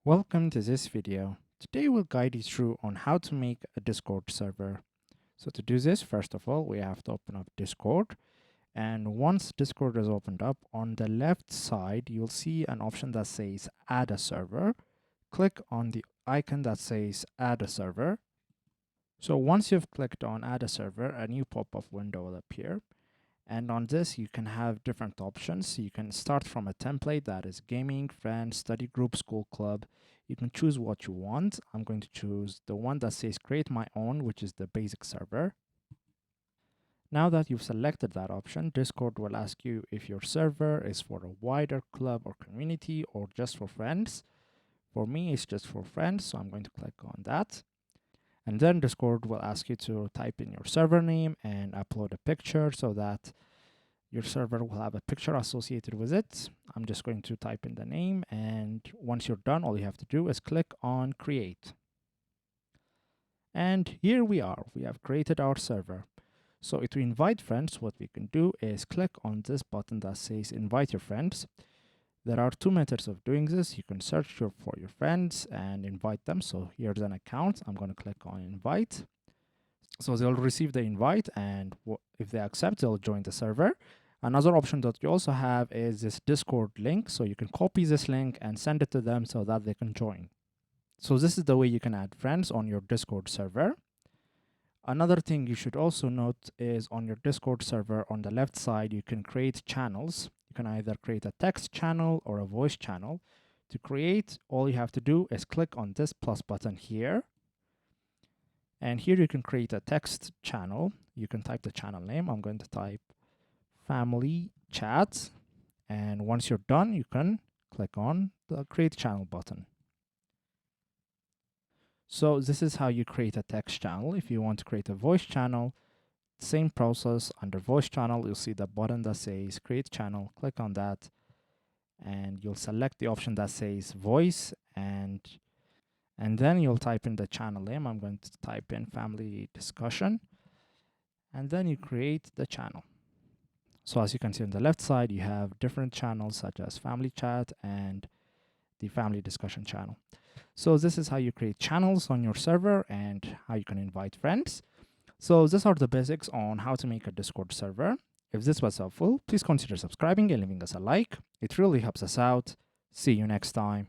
Welcome to this video. Today we'll guide you through on how to make a Discord server. So to do this, first of all, we have to open up Discord. And once Discord is opened up, on the left side, you'll see an option that says add a server. Click on the icon that says add a server. So once you've clicked on add a server, a new pop-up window will appear. And on this, you can have different options. You can start from a template that is gaming, friends, study group, school club. You can choose what you want. I'm going to choose the one that says create my own, which is the basic server. Now that you've selected that option, Discord will ask you if your server is for a wider club or community or just for friends. For me, it's just for friends, so I'm going to click on that. And then Discord will ask you to type in your server name and upload a picture so that your server will have a picture associated with it. I'm just going to type in the name, and once you're done, all you have to do is click on create. And here we are, we have created our server. So to invite friends, what we can do is click on this button that says invite your friends. There are two methods of doing this. You can search for your friends and invite them. So here's an account. I'm going to click on invite. So they'll receive the invite, and if they accept, they'll join the server. Another option that you also have is this Discord link. So you can copy this link and send it to them so that they can join. So this is the way you can add friends on your Discord server. Another thing you should also note is on your Discord server, on the left side, you can create channels. You can either create a text channel or a voice channel. To create, all you have to do is click on this plus button here. And here you can create a text channel. You can type the channel name. I'm going to type family chat. And once you're done, you can click on the create channel button. So this is how you create a text channel. If you want to create a voice channel, same process. Under voice channel, you'll see the button that says create channel. Click on that and you'll select the option that says voice, and then you'll type in the channel name. I'm going to type in family discussion, and then you create the channel. So as you can see on the left side, you have different channels such as family chat and the family discussion channel. So this is how you create channels on your server and how you can invite friends. So these are the basics on how to make a Discord server. If this was helpful, please consider subscribing and leaving us a like. It really helps us out. See you next time.